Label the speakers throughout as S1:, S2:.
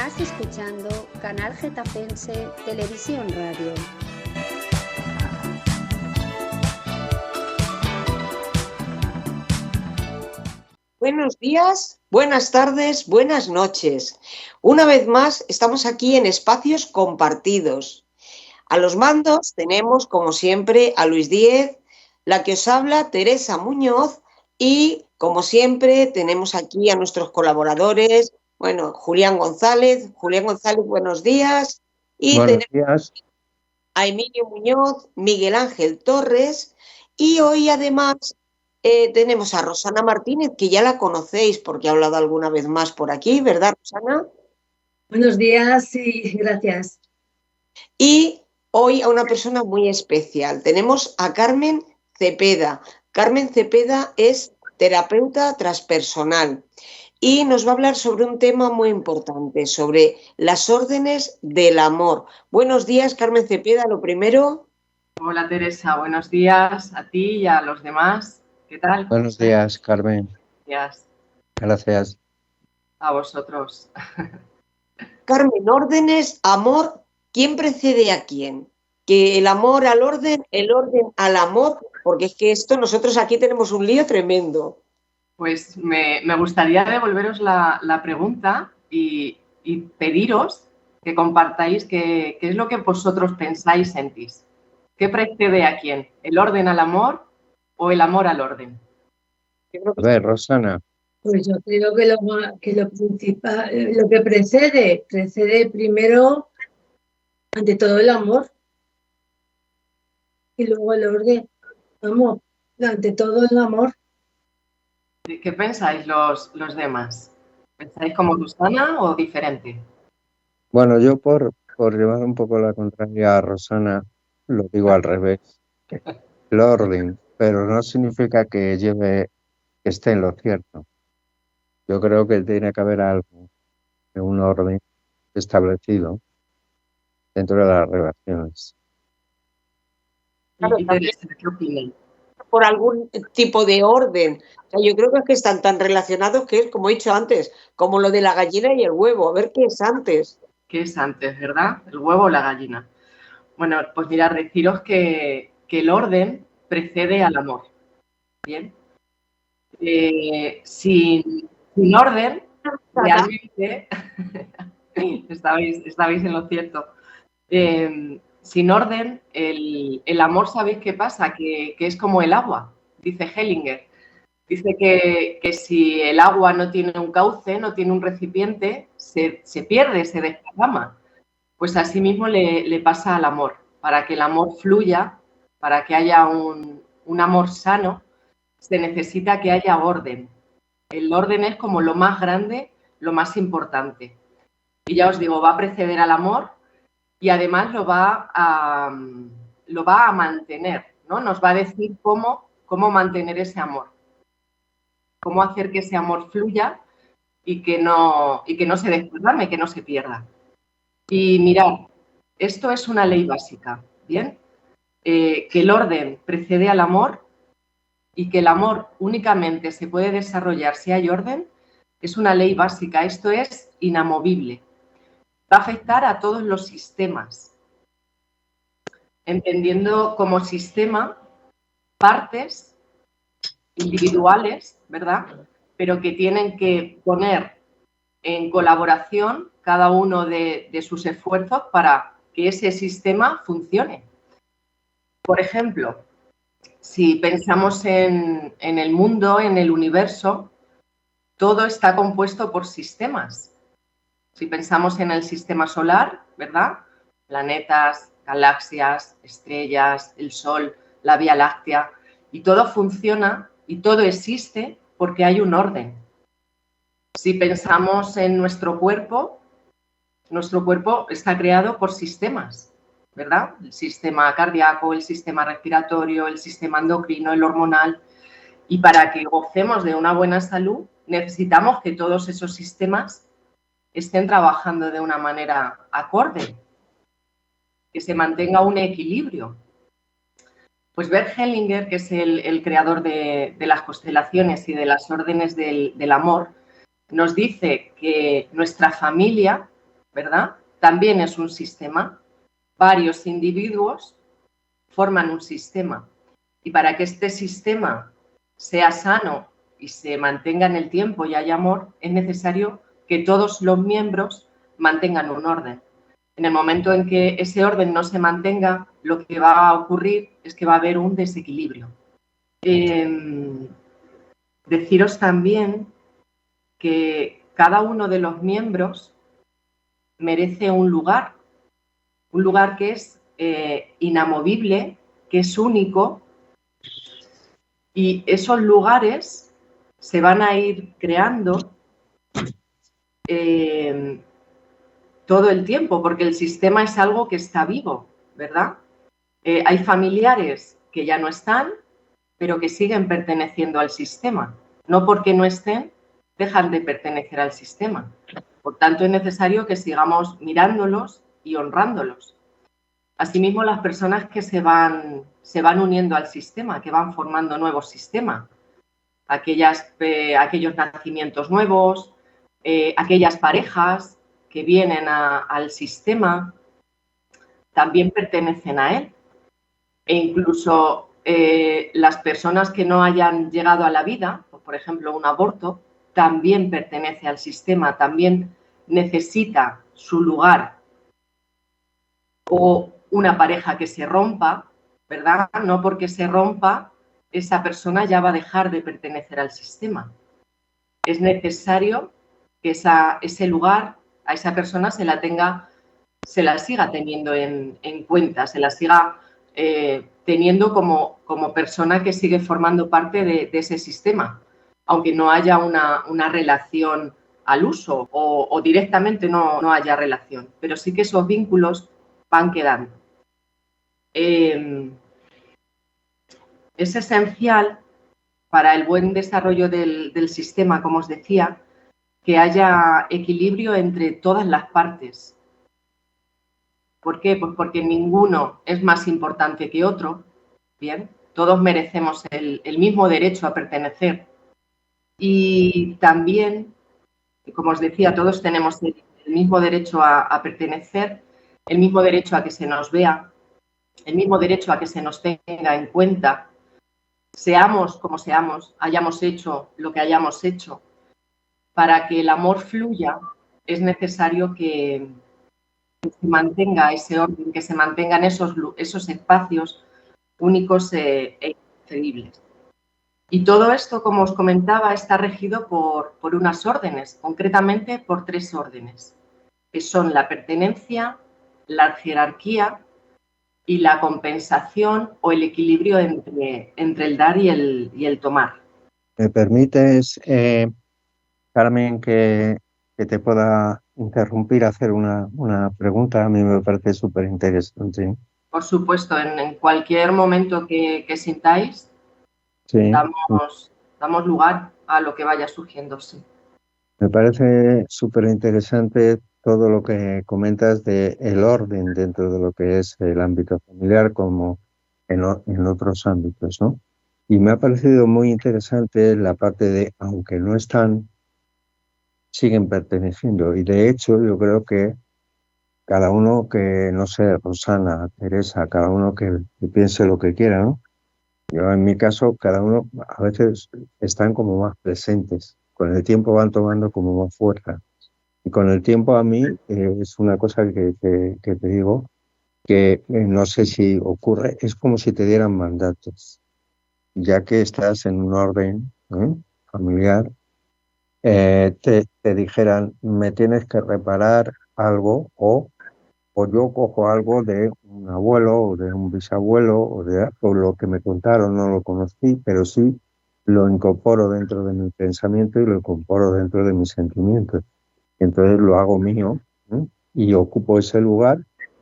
S1: Estás escuchando Canal Getafense Televisión Radio.
S2: Buenos días, buenas tardes, buenas noches. Una vez más estamos aquí en Espacios Compartidos. A los mandos tenemos, como siempre, a Luis Díez, la que os habla, Teresa Muñoz, y, como siempre, tenemos aquí a nuestros colaboradores, Julián González. Julián González, buenos días. Y
S3: Buenos
S2: tenemos
S3: días.
S2: a Emilio Muñoz, Miguel Ángel Torres, y hoy además tenemos a Rosana Martínez, que ya la conocéis porque ha hablado alguna vez más por aquí, ¿verdad, Rosana?
S4: Buenos días y gracias.
S2: Y hoy a una persona muy especial. Tenemos a Carmen Cepeda. Carmen Cepeda es terapeuta transpersonal y nos va a hablar sobre un tema muy importante, sobre las órdenes del amor. Buenos días, Carmen Cepeda, lo primero.
S5: Hola, Teresa, buenos días a ti y a los demás. ¿Qué tal?
S3: Buenos días, Carmen.
S5: Gracias.
S3: Gracias.
S5: A vosotros.
S2: Carmen, órdenes, amor, ¿quién precede a quién? Que el amor al orden, el orden al amor, porque es que nosotros aquí tenemos un lío tremendo.
S5: Pues me gustaría devolveros la pregunta y pediros que compartáis qué es lo que vosotros pensáis, sentís. ¿Qué precede a quién? ¿El orden al amor o el amor al orden?
S3: A ver, Rosana.
S4: Pues yo creo que lo principal, lo que precede primero, ante todo, el amor y luego el orden. Vamos, ante todo el amor.
S5: ¿Qué pensáis los demás? ¿Pensáis como Susana o diferente?
S3: Bueno, yo por llevar un poco la contraria a Rosana, lo digo al revés. El orden, pero no significa que esté en lo cierto. Yo creo que tiene que haber algo de un orden establecido dentro de las relaciones.
S2: Claro,
S5: ¿Y Teresa, qué opináis?
S2: Por algún tipo de orden. O sea, yo creo que es que están tan relacionados que es, como he dicho antes, como lo de la gallina y el huevo. A ver qué es antes.
S5: ¿Qué es antes, verdad? ¿El huevo o la gallina? Bueno, pues mirad, deciros que el orden precede al amor. Bien. Sin orden, realmente, estabais en lo cierto. Sin orden, el amor, ¿sabéis qué pasa? Que es como el agua, dice Hellinger. Dice que si el agua no tiene un cauce, no tiene un recipiente, se pierde, se desparrama. Pues así mismo le pasa al amor. Para que el amor fluya, para que haya un amor sano, se necesita que haya orden. El orden es como lo más grande, lo más importante. Y ya os digo, va a preceder al amor y además lo va a mantener, ¿no? Nos va a decir cómo mantener ese amor, cómo hacer que ese amor fluya y que no se desparrame, que no se pierda. Y mirad, esto es una ley básica, ¿bien? Que el orden precede al amor y que el amor únicamente se puede desarrollar si hay orden, es una ley básica. Esto es inamovible. Va a afectar a todos los sistemas, entendiendo como sistema partes individuales, ¿verdad? Pero que tienen que poner en colaboración cada uno de sus esfuerzos para que ese sistema funcione. Por ejemplo, si pensamos en el mundo, en el universo, todo está compuesto por sistemas. Si pensamos en el sistema solar, ¿verdad? Planetas, galaxias, estrellas, el Sol, la Vía Láctea, y todo funciona y todo existe porque hay un orden. Si pensamos en nuestro cuerpo está creado por sistemas, ¿verdad? El sistema cardíaco, el sistema respiratorio, el sistema endocrino, el hormonal. Y para que gocemos de una buena salud, necesitamos que todos esos sistemas estén trabajando de una manera acorde, que se mantenga un equilibrio. Pues Bert Hellinger, que es el creador de las constelaciones y de las órdenes del amor, nos dice que nuestra familia ¿verdad? También es un sistema. Varios individuos forman un sistema. Y para que este sistema sea sano y se mantenga en el tiempo y haya amor, es necesario que todos los miembros mantengan un orden. En el momento en que ese orden no se mantenga, lo que va a ocurrir es que va a haber un desequilibrio. Deciros también que cada uno de los miembros merece un lugar que es inamovible, que es único, y esos lugares se van a ir creando todo el tiempo, porque el sistema es algo que está vivo, ¿verdad? Hay familiares que ya no están, pero que siguen perteneciendo al sistema. No porque no estén, dejan de pertenecer al sistema. Por tanto, es necesario que sigamos mirándolos y honrándolos. Asimismo, las personas que se van uniendo al sistema, que van formando nuevos sistemas, aquellos nacimientos nuevos, aquellas parejas que vienen al sistema, también pertenecen a él. E incluso las personas que no hayan llegado a la vida, por ejemplo, un aborto, también pertenece al sistema, también necesita su lugar. O una pareja que se rompa, ¿verdad? No porque se rompa, esa persona ya va a dejar de pertenecer al sistema. Es necesario que ese lugar, a esa persona se la siga teniendo en cuenta, se la siga teniendo como persona que sigue formando parte de ese sistema, aunque no haya una relación al uso o directamente no haya relación, pero sí que esos vínculos van quedando. Es esencial para el buen desarrollo del sistema, como os decía, que haya equilibrio entre todas las partes. ¿Por qué? Pues porque ninguno es más importante que otro. Bien, todos merecemos el mismo derecho a pertenecer. Y también, como os decía, todos tenemos el mismo derecho a pertenecer, el mismo derecho a que se nos vea, el mismo derecho a que se nos tenga en cuenta, seamos como seamos, hayamos hecho lo que hayamos hecho. Para que el amor fluya, es necesario que se mantenga ese orden, que se mantengan esos espacios únicos e inconcebibles. Y todo esto, como os comentaba, está regido por unas órdenes, concretamente por 3 órdenes, que son la pertenencia, la jerarquía y la compensación o el equilibrio entre el dar y el tomar.
S3: ¿Me permites, Carmen, que te pueda interrumpir, hacer una pregunta? A mí me parece súper interesante.
S5: Por supuesto, en cualquier momento que sintáis,
S3: sí.
S5: damos lugar a lo que vaya surgiendo. Sí.
S3: Me parece súper interesante todo lo que comentas de el orden dentro de lo que es el ámbito familiar como en otros ámbitos, ¿no? Y me ha parecido muy interesante la parte de, aunque no están, siguen perteneciendo. Y de hecho, yo creo que cada uno que, no sé, Rosana, Teresa, cada uno que piense lo que quiera, ¿no? Yo, en mi caso, cada uno a veces están como más presentes. Con el tiempo van tomando como más fuerza. Y con el tiempo a mí es una cosa que te digo, que no sé si ocurre, es como si te dieran mandatos. Ya que estás en un orden familiar, te dijeran, me tienes que reparar algo o yo cojo algo de un abuelo o de un bisabuelo o lo que me contaron, no lo conocí, pero sí lo incorporo dentro de mi pensamiento y lo incorporo dentro de mis sentimientos. Entonces lo hago mío y ocupo ese lugar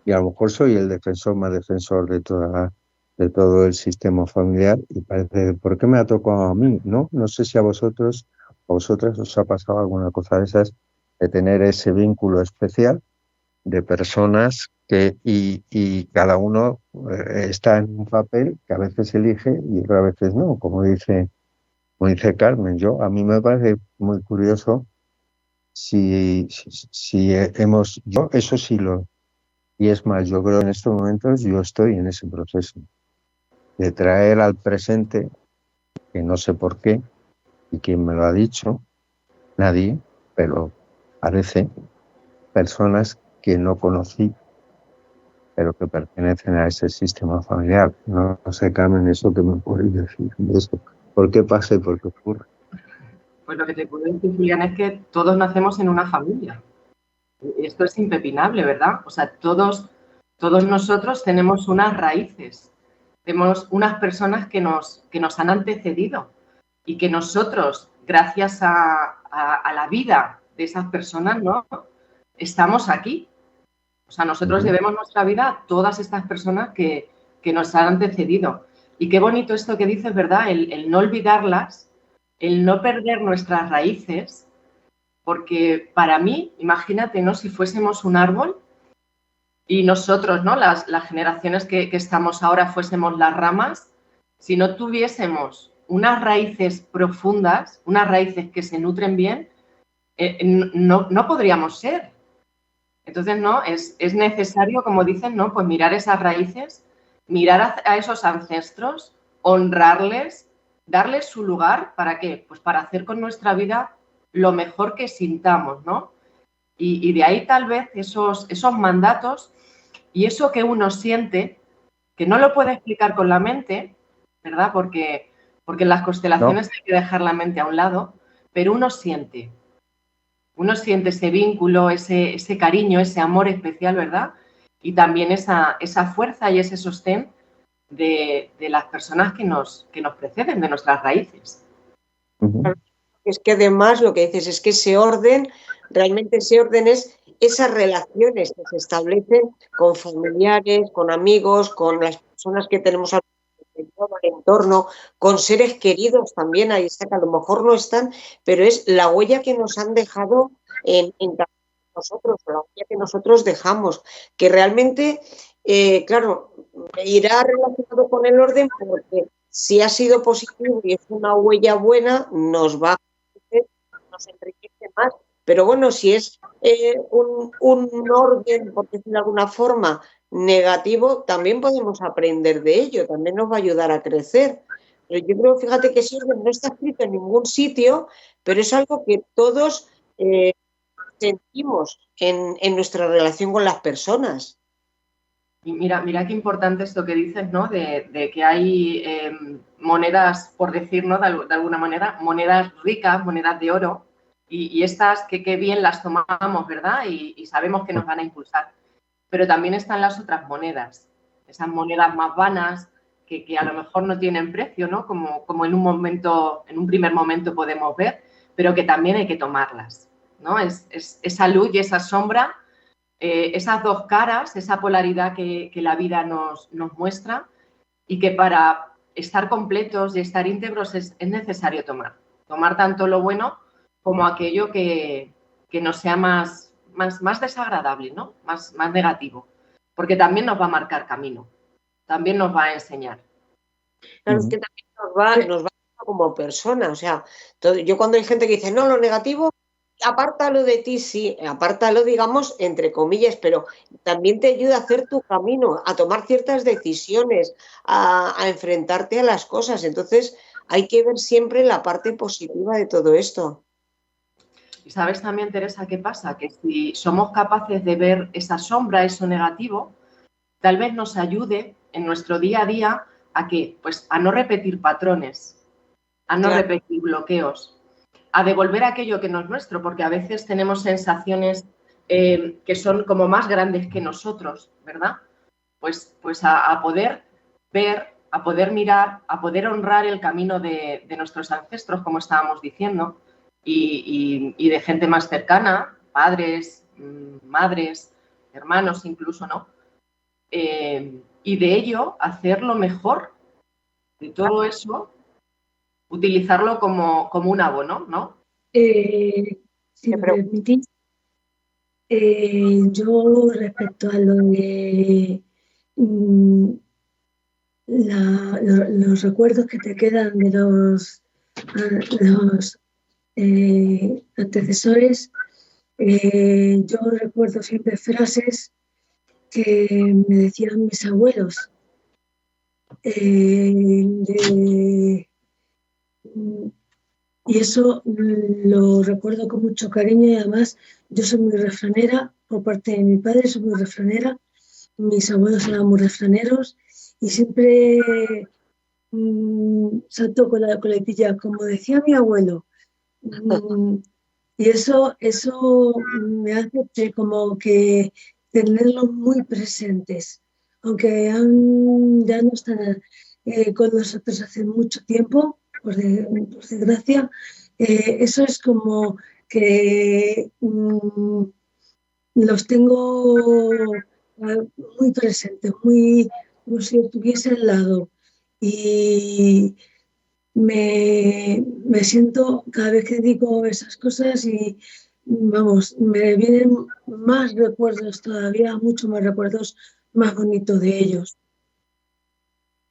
S3: y a lo mejor soy el defensor más defensor de todo el sistema familiar y parece, ¿por qué me ha tocado a mí? No sé si a vosotras os ha pasado alguna cosa de esas, de tener ese vínculo especial de personas y cada uno está en un papel que a veces elige y otras veces no, como dice Carmen. A mí me parece muy curioso yo eso sí y es más, yo creo en estos momentos yo estoy en ese proceso de traer al presente, que no sé por qué, y quién me lo ha dicho, nadie, pero parece personas que no conocí, pero que pertenecen a ese sistema familiar. No, no sé, Carmen, eso que me puedes decir de eso. ¿Por qué pasa y por qué ocurre?
S5: Pues lo que te puedo decir, Julián, es que todos nacemos en una familia. Esto es impepinable, ¿verdad? O sea, todos nosotros tenemos unas raíces, tenemos unas personas que nos han antecedido y que nosotros, gracias a la vida de esas personas, ¿no? Estamos aquí. O sea, nosotros debemos nuestra vida a todas estas personas que nos han antecedido. Y qué bonito esto que dices, ¿verdad? El no olvidarlas, el no perder nuestras raíces, porque para mí, imagínate, ¿no? Si fuésemos un árbol y nosotros, ¿no? Las generaciones que estamos ahora fuésemos las ramas, si no tuviésemos unas raíces profundas, unas raíces que se nutren bien, no podríamos ser. Entonces, ¿no? Es necesario, como dicen, ¿no? Pues mirar esas raíces, mirar a esos ancestros, honrarles, darles su lugar, ¿para qué? Pues para hacer con nuestra vida lo mejor que sintamos, ¿no? Y de ahí tal vez esos mandatos y eso que uno siente, que no lo puede explicar con la mente, ¿verdad? Porque en las constelaciones hay que dejar la mente a un lado, pero uno siente ese vínculo, ese cariño, ese amor especial, ¿verdad? Y también esa fuerza y ese sostén de las personas que nos preceden, de nuestras raíces.
S2: Es que además lo que dices es que realmente ese orden es esas relaciones que se establecen con familiares, con amigos, con las personas que tenemos al entorno, con seres queridos también, ahí está, que a lo mejor no están, pero es la huella que nos han dejado en nosotros, la huella que nosotros dejamos, que realmente, claro, irá relacionado con el orden porque si ha sido positivo y es una huella buena, nos enriquece más. Pero bueno, si es un orden, por decirlo de alguna forma, negativo, también podemos aprender de ello, también nos va a ayudar a crecer. Pero yo creo, fíjate que ese orden no está escrito en ningún sitio, pero es algo que todos sentimos en nuestra relación con las personas.
S5: Y mira qué importante esto que dices, ¿no? De que hay monedas, por decir, ¿no? De alguna manera, monedas ricas, monedas de oro, y estas que bien las tomamos, ¿verdad? Y sabemos que nos van a impulsar. Pero también están las otras monedas, esas monedas más vanas, que a lo mejor no tienen precio, ¿no? Como en un primer momento podemos ver, pero que también hay que tomarlas, ¿no? Es esa luz y esa sombra, esas dos caras, esa polaridad que la vida nos muestra y que para estar completos y estar íntegros es necesario tomar tanto lo bueno como aquello que nos sea más desagradable, ¿no? Más negativo, porque también nos va a marcar camino, también nos va a enseñar.
S2: Claro, es que también nos va como persona, o sea, yo cuando hay gente que dice, no, lo negativo, apártalo de ti, sí, apártalo, digamos, entre comillas, pero también te ayuda a hacer tu camino, a tomar ciertas decisiones, a enfrentarte a las cosas. Entonces, hay que ver siempre la parte positiva de todo esto.
S5: Y sabes también, Teresa, qué pasa, que si somos capaces de ver esa sombra, eso negativo, tal vez nos ayude en nuestro día a día a qué, pues a no repetir patrones, a no repetir bloqueos, a devolver aquello que no es nuestro, porque a veces tenemos sensaciones que son como más grandes que nosotros, ¿verdad? Pues a poder ver, a poder mirar, a poder honrar el camino de nuestros ancestros, como estábamos diciendo, y de gente más cercana, padres, madres, hermanos incluso, ¿no? Y de ello hacer lo mejor de todo eso, utilizarlo como un abono, ¿no?
S4: Si me permitís, yo respecto a lo de los recuerdos que te quedan de los antecesores, Yo recuerdo siempre frases que me decían mis abuelos. Y eso lo recuerdo con mucho cariño y además yo soy muy refranera, por parte de mi padre soy muy refranera, mis abuelos eran muy refraneros y siempre salto con la coletilla, como decía mi abuelo. Y eso me hace como que tenerlos muy presentes, aunque ya no están con nosotros hace mucho tiempo, por desgracia, eso es como que los tengo muy presentes, muy como si estuviese al lado. Y me siento cada vez que digo esas cosas y vamos, me vienen más recuerdos todavía, mucho más recuerdos más bonitos de ellos.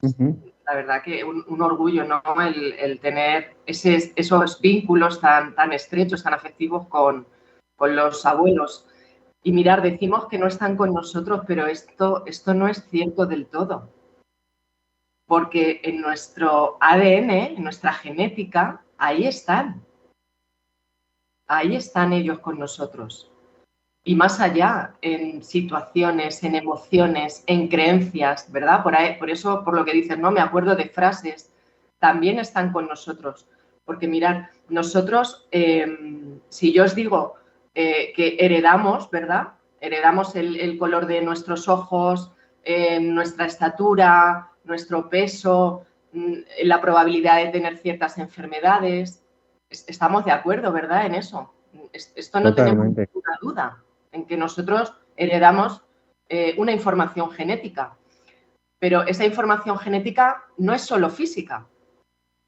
S5: La verdad que un orgullo, ¿no? El tener esos vínculos tan estrechos, tan afectivos con los abuelos. Y mirar, decimos que no están con nosotros, pero esto no es cierto del todo. Porque en nuestro ADN, en nuestra genética, ahí están. Ahí están ellos con nosotros. Y más allá, en situaciones, en emociones, en creencias, ¿verdad? Por eso, por lo que dices, ¿no? Me acuerdo de frases, también están con nosotros. Porque mirad, nosotros, si yo os digo que heredamos, ¿verdad? Heredamos el color de nuestros ojos, nuestra estatura, nuestro peso, la probabilidad de tener ciertas enfermedades. Estamos de acuerdo, ¿verdad? En eso. Esto no tenemos
S3: Totalmente.
S5: ninguna duda en que nosotros heredamos una información genética. Pero esa información genética no es solo física,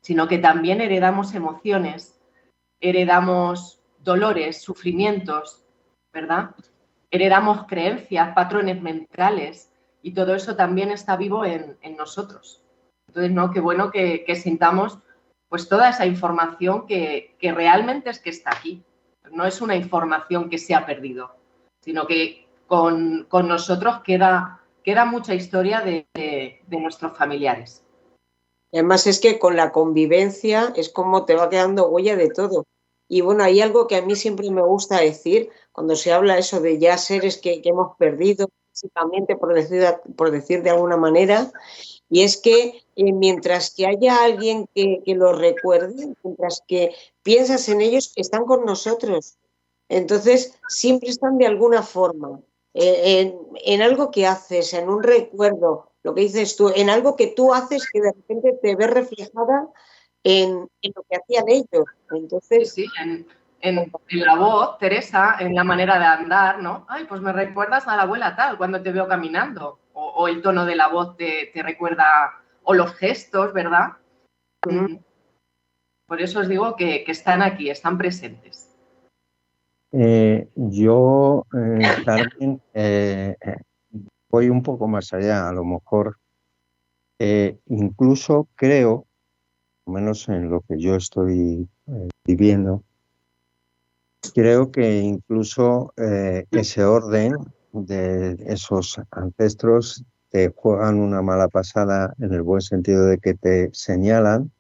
S5: sino que también heredamos emociones, heredamos dolores, sufrimientos, ¿verdad? Heredamos creencias, patrones mentales y todo eso también está vivo en nosotros. Entonces, ¿no? Qué bueno que sintamos pues toda esa información que realmente es que está aquí. No es una información que se ha perdido, sino que con nosotros queda mucha historia de nuestros familiares.
S2: Además es que con la convivencia es como te va quedando huella de todo. Y bueno, hay algo que a mí siempre me gusta decir cuando se habla eso de ya seres que hemos perdido físicamente, por decir de alguna manera, y es que mientras que haya alguien que los recuerde, mientras que piensas en ellos, están con nosotros. Entonces, siempre están de alguna forma, en algo que haces, en un recuerdo, lo que dices tú, en algo que tú haces que de repente te ves reflejada en lo que hacían ellos. Entonces,
S5: Sí, en la voz, Teresa, en la manera de andar, ¿no? Ay, pues me recuerdas a la abuela tal cuando te veo caminando. O el tono de la voz te recuerda, o los gestos, ¿verdad? Por eso os digo que están aquí, están presentes.
S3: Yo, Carmen, voy un poco más allá. A lo mejor incluso creo, al menos en lo que yo estoy viviendo, creo que incluso ese orden de esos ancestros te juegan una mala pasada en el buen sentido de que te señalan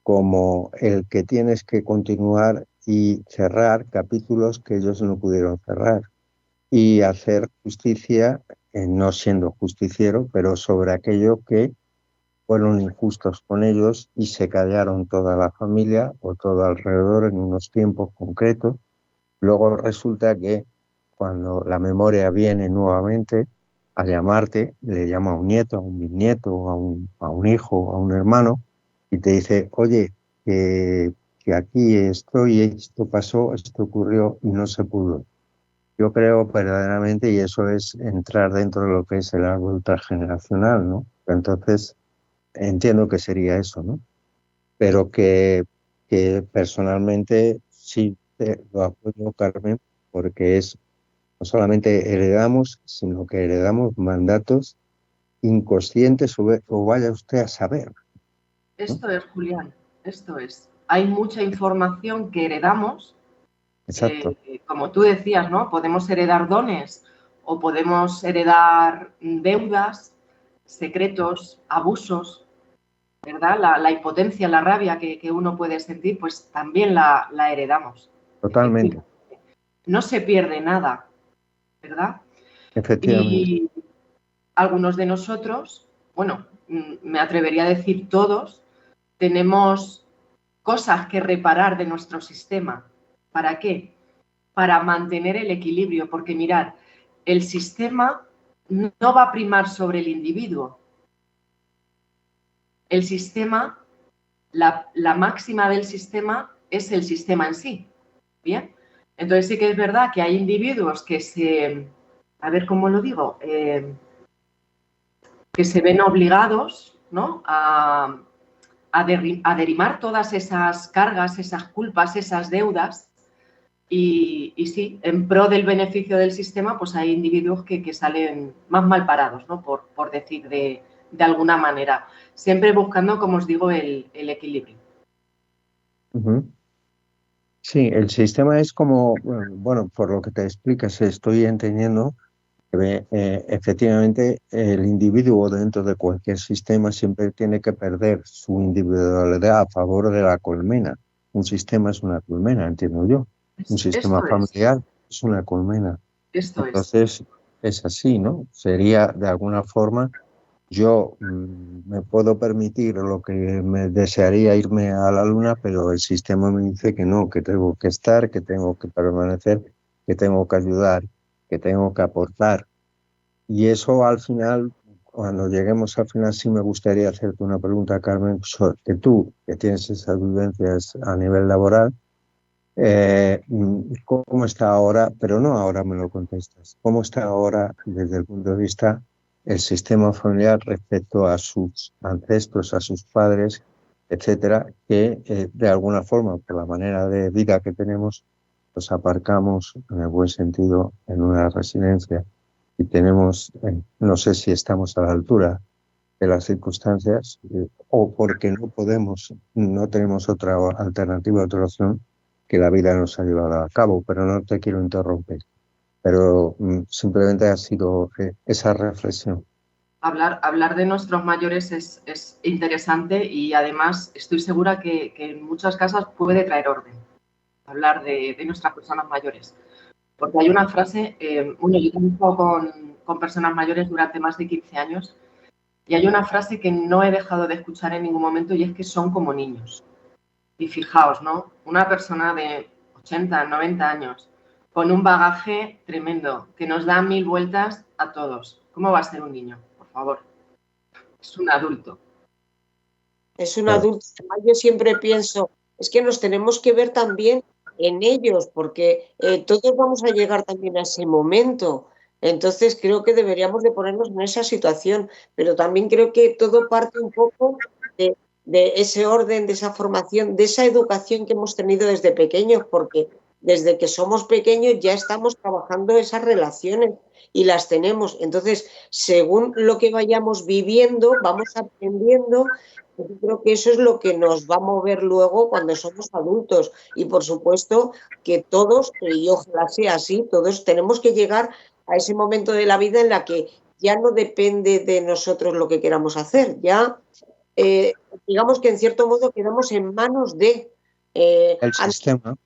S3: como el que tienes que continuar y cerrar capítulos que ellos no pudieron cerrar y hacer justicia, no siendo justiciero, pero sobre aquello que fueron injustos con ellos y se callaron toda la familia o todo alrededor en unos tiempos concretos. Luego resulta que cuando la memoria viene nuevamente a llamarte, le llama a un nieto, a un bisnieto, a un hijo, a un hermano, y te dice, oye, que aquí estoy, esto pasó, esto ocurrió y no se pudo. Yo creo verdaderamente, y eso es entrar dentro de lo que es el árbol transgeneracional, ¿no? Entonces, entiendo que sería eso, ¿no? Pero que personalmente sí lo apoyo, Carmen, porque es no solamente heredamos, sino que heredamos mandatos inconscientes o vaya usted a saber, ¿no?
S5: Esto es, Julián, esto es. Hay mucha información que heredamos
S3: Exacto.
S5: Como tú decías, ¿no? Podemos heredar dones o podemos heredar deudas, secretos, abusos, ¿verdad? La impotencia, la rabia que uno puede sentir, pues también la heredamos.
S3: Totalmente.
S5: No se pierde nada, ¿verdad?
S3: Efectivamente.
S5: Y algunos de nosotros, bueno, me atrevería a decir todos, tenemos cosas que reparar de nuestro sistema. ¿Para qué? Para mantener el equilibrio, porque mirad, el sistema no va a primar sobre el individuo. El sistema, la máxima del sistema es el sistema en sí. ¿Bien? Entonces sí que es verdad que hay individuos que a ver cómo lo digo, que se ven obligados, ¿no? a derrimar todas esas cargas, esas culpas, esas deudas. Y sí, en pro del beneficio del sistema, pues hay individuos que salen más mal parados, ¿no? Por decir de alguna manera. Siempre buscando, como os digo, el equilibrio.
S3: Ujú. Sí, el sistema es como, bueno, por lo que te explicas, estoy entendiendo que efectivamente el individuo dentro de cualquier sistema siempre tiene que perder su individualidad a favor de la colmena. Un sistema es una colmena, entiendo yo. Un sistema familiar es una colmena.
S5: Esto es.
S3: Entonces, es así, ¿no? Sería de alguna forma, yo me puedo permitir lo que me desearía irme a la luna, pero el sistema me dice que no, que tengo que estar, que tengo que permanecer, que tengo que ayudar, que tengo que aportar. Y eso al final, cuando lleguemos al final, sí me gustaría hacerte una pregunta, Carmen, que tú, que tienes esas vivencias a nivel laboral, ¿cómo está ahora? Pero no ahora me lo contestas. ¿Cómo está ahora desde el punto de vista el sistema familiar respecto a sus ancestros, a sus padres, etcétera, que de alguna forma, por la manera de vida que tenemos, los aparcamos en el buen sentido en una residencia y tenemos, no sé si estamos a la altura de las circunstancias o porque no podemos, no tenemos otra alternativa, otra opción que la vida nos ha llevado a cabo, pero no te quiero interrumpir. Pero simplemente ha sido esa reflexión.
S5: Hablar de nuestros mayores es interesante y además estoy segura que en muchas casas puede traer orden. Hablar de nuestras personas mayores. Porque hay una frase, bueno, yo trabajo con personas mayores durante más de 15 años y hay una frase que no he dejado de escuchar en ningún momento y es que son como niños. Y fijaos, ¿no? Una persona de 80, 90 años con un bagaje tremendo que nos da 1000 vueltas a todos. ¿Cómo va a ser un niño? Por favor. Es un adulto.
S2: Es un adulto. Yo siempre pienso, es que nos tenemos que ver también en ellos, porque todos vamos a llegar también a ese momento. Entonces creo que deberíamos de ponernos en esa situación, pero también creo que todo parte un poco de ese orden, de esa formación, de esa educación que hemos tenido desde pequeños, porque desde que somos pequeños ya estamos trabajando esas relaciones y las tenemos. Entonces, según lo que vayamos viviendo, vamos aprendiendo. Yo creo que eso es lo que nos va a mover luego cuando somos adultos. Y por supuesto que todos, y ojalá sea así, todos tenemos que llegar a ese momento de la vida en la que ya no depende de nosotros lo que queramos hacer. Ya, digamos que en cierto modo quedamos en manos de...
S3: el sistema.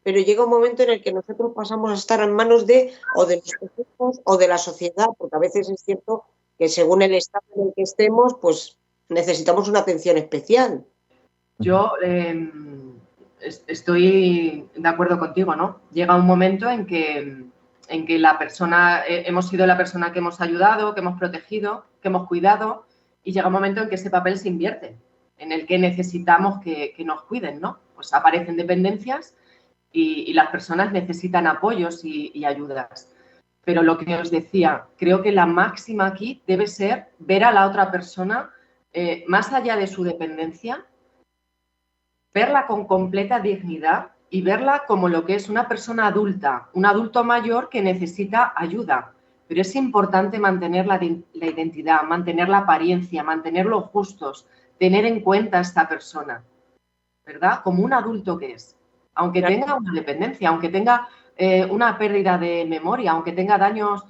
S2: Pero llega un momento en el que nosotros pasamos a estar en manos de o de nuestros hijos o de la sociedad, porque a veces es cierto que según el estado en el que estemos, pues necesitamos una atención especial.
S5: Yo estoy de acuerdo contigo, ¿no? Llega un momento en que la persona, hemos sido la persona que hemos ayudado, que hemos protegido, que hemos cuidado, y llega un momento en que ese papel se invierte, en el que necesitamos que nos cuiden, ¿no? Pues aparecen dependencias y las personas necesitan apoyos y ayudas. Pero lo que os decía, creo que la máxima aquí debe ser ver a la otra persona más allá de su dependencia, verla con completa dignidad y verla como lo que es una persona adulta, un adulto mayor que necesita ayuda. Pero es importante mantener la identidad, mantener la apariencia, mantener los justos, tener en cuenta a esta persona, ¿verdad? Como un adulto que es. aunque tenga una dependencia, aunque tenga una pérdida de memoria, aunque tenga daños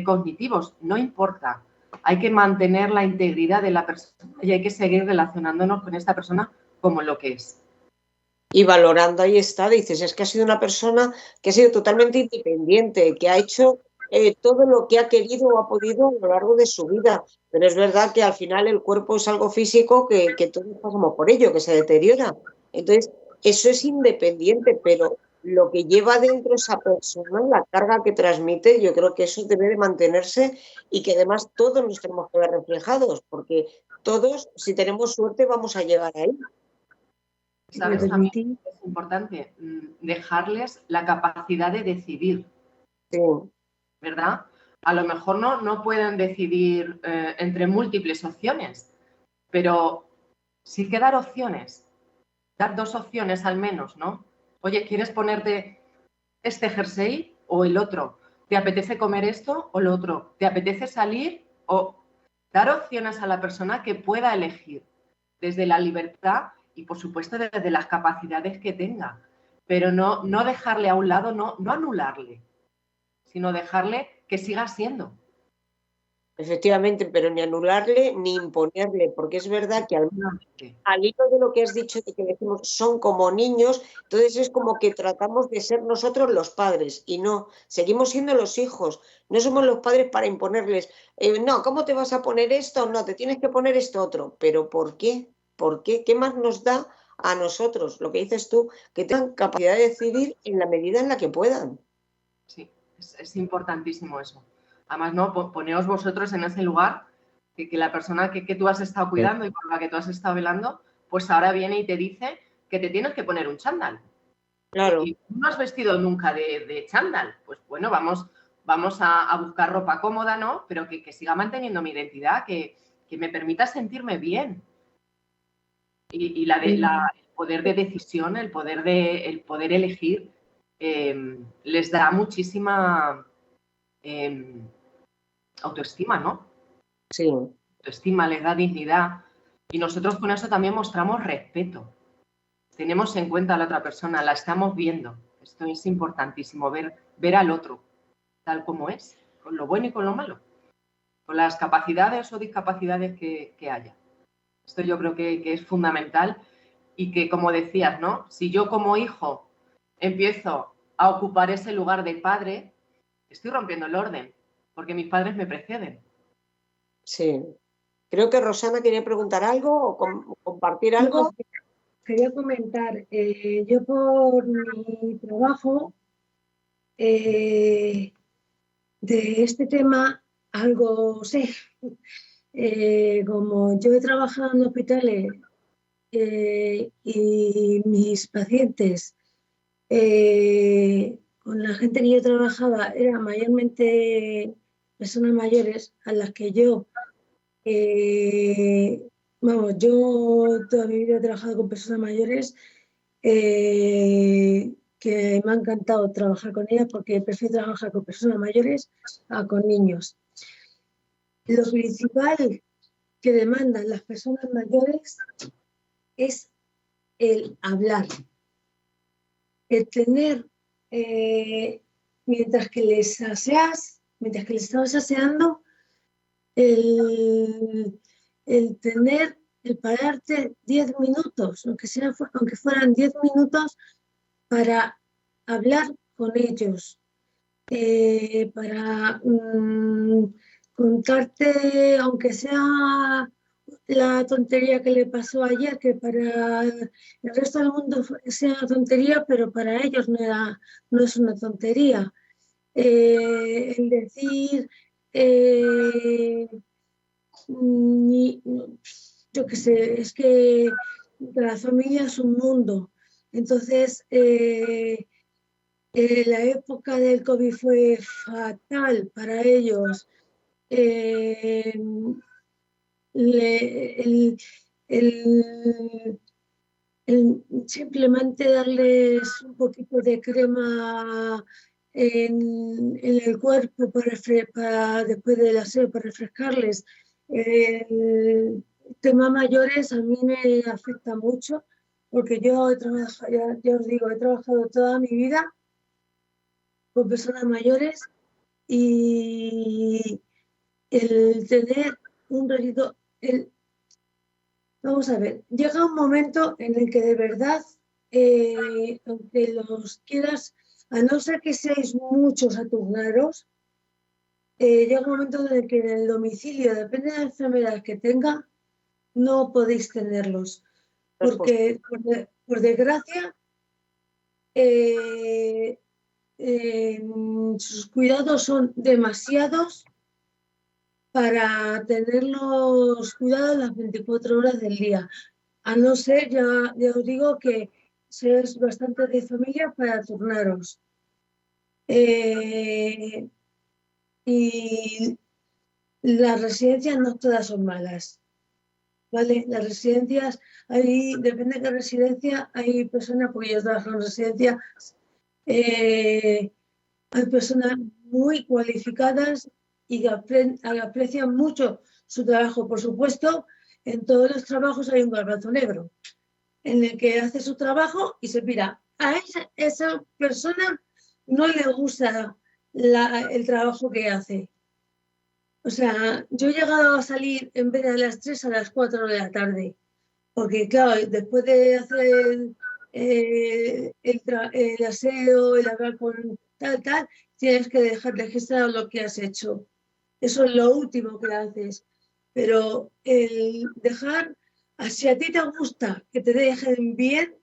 S5: cognitivos, no importa. Hay que mantener la integridad de la persona y hay que seguir relacionándonos con esta persona como lo que es.
S2: Y valorando, ahí está, dices, es que ha sido una persona que ha sido totalmente independiente, que ha hecho todo lo que ha querido o ha podido a lo largo de su vida. Pero es verdad que al final el cuerpo es algo físico que todos pasamos por ello, que se deteriora. Entonces, eso es independiente, pero lo que lleva dentro esa persona, la carga que transmite, yo creo que eso debe de mantenerse y que además todos nos tenemos que ver reflejados, porque todos, si tenemos suerte, vamos a llegar ahí.
S5: ¿Sabes? También es importante dejarles la capacidad de decidir,
S2: Sí.
S5: ¿verdad? A lo mejor no pueden decidir entre múltiples opciones, pero sí que dar opciones, dar 2 opciones al menos, ¿no? Oye, ¿quieres ponerte este jersey o el otro? ¿Te apetece comer esto o lo otro? ¿Te apetece salir? O dar opciones a la persona que pueda elegir desde la libertad y, por supuesto, desde las capacidades que tenga. Pero no dejarle a un lado, no anularle, sino dejarle que siga siendo.
S2: Efectivamente, pero ni anularle ni imponerle, porque es verdad que al hilo de lo que has dicho, de que decimos son como niños, entonces es como que tratamos de ser nosotros los padres y no, seguimos siendo los hijos, no somos los padres para imponerles, no, ¿cómo te vas a poner esto? No, te tienes que poner esto otro, pero ¿por qué? ¿Por qué? ¿Qué más nos da a nosotros? Lo que dices tú, que tengan capacidad de decidir en la medida en la que puedan.
S5: Sí, es importantísimo eso. Además, ¿no? Poneos vosotros en ese lugar que la persona que tú has estado cuidando y por la que tú has estado velando, pues ahora viene y te dice que te tienes que poner un chándal.
S2: Claro.
S5: Y no has vestido nunca de chándal. Pues bueno, vamos a buscar ropa cómoda, ¿no? Pero que siga manteniendo mi identidad, que me permita sentirme bien. Y el poder de decisión, el poder elegir, les da muchísima autoestima, ¿no?
S2: Sí.
S5: Autoestima, les da dignidad. Y nosotros con eso también mostramos respeto. Tenemos en cuenta a la otra persona, la estamos viendo. Esto es importantísimo, ver al otro tal como es, con lo bueno y con lo malo, con las capacidades o discapacidades que haya. Esto yo creo que es fundamental y que, como decías, ¿no? Si yo como hijo empiezo a ocupar ese lugar de padre, estoy rompiendo el orden, porque mis padres me preceden.
S2: Sí. Creo que Rosana quería preguntar algo o compartir algo.
S4: No, quería comentar, yo por mi trabajo de este tema algo sé. Como yo he trabajado en hospitales y mis pacientes con la gente que yo trabajaba eran mayormente personas mayores a las que yo toda mi vida he trabajado con personas mayores que me ha encantado trabajar con ellas porque prefiero trabajar con personas mayores a con niños. Lo principal que demandan las personas mayores es el hablar, el tener, mientras que les estabas aseando, el pararte 10 minutos, aunque fueran 10 minutos, para hablar con ellos, para contarte, aunque sea la tontería que le pasó ayer, que para el resto del mundo sea una tontería, pero para ellos no es una tontería. El decir, yo qué sé, es que la familia es un mundo. Entonces, la época del COVID fue fatal para ellos. Simplemente darles un poquito de crema en el cuerpo después del aseo para refrescarles. El tema mayores a mí me afecta mucho porque yo he trabajado, ya os digo, he trabajado toda mi vida con personas mayores y el tener un ratito, vamos a ver, llega un momento en el que de verdad, aunque los quieras, a no ser que seáis muchos a turnaros, llega un momento en el que en el domicilio, depende de la enfermedad que tenga, no podéis tenerlos. Porque, por desgracia, sus cuidados son demasiados para tenerlos cuidados las 24 horas del día. A no ser, ya os digo, que seáis bastante de familia para turnaros. Y las residencias no todas son malas, ¿vale? Las residencias, ahí depende de qué residencia, hay personas, porque yo trabajo en residencia, hay personas muy cualificadas y que aprecian mucho su trabajo. Por supuesto, en todos los trabajos hay un garbanzo negro, en el que hace su trabajo y se pira. A esa persona no le gusta el trabajo que hace. O sea, yo he llegado a salir en vez de a las 3 a las 4 de la tarde, porque claro, después de hacer el aseo, el hablar con tal, tienes que dejar registrado lo que has hecho. Eso es lo último que haces. Pero el dejar, si a ti te gusta que te dejen bien,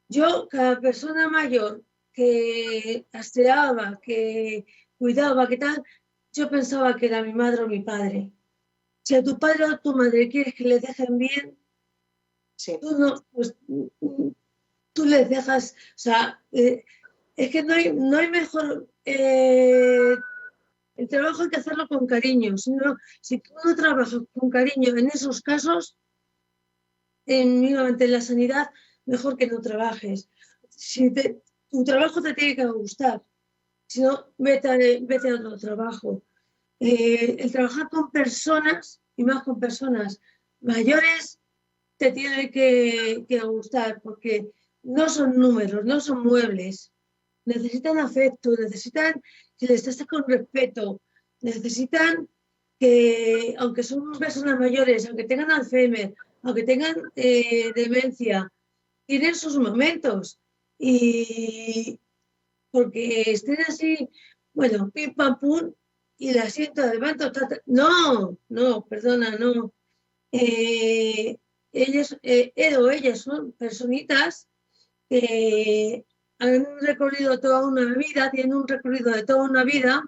S4: yo, cada persona mayor que aseaba, que cuidaba, que tal, yo pensaba que era mi madre o mi padre. Si a tu padre o a tu madre quieres que les dejen bien,
S2: Sí.
S4: tú no, pues tú les dejas, o sea, es que no hay mejor, el trabajo hay que hacerlo con cariño. Si tú no trabajas con cariño en esos casos, mínimamente en la sanidad, mejor que no trabajes. Si tu trabajo te tiene que gustar, si no, vete a otro trabajo. El trabajar con personas, y más con personas mayores, te tiene que gustar, porque no son números, no son muebles. Necesitan afecto, necesitan que les trates con respeto, necesitan que, aunque son personas mayores, aunque tengan Alzheimer, aunque tengan demencia, tienen sus momentos. Y porque estén así, bueno, pim pam pum, y el asiento del banco, no, perdona, no. Él o ellas son personitas que han recorrido toda una vida, tienen un recorrido de toda una vida,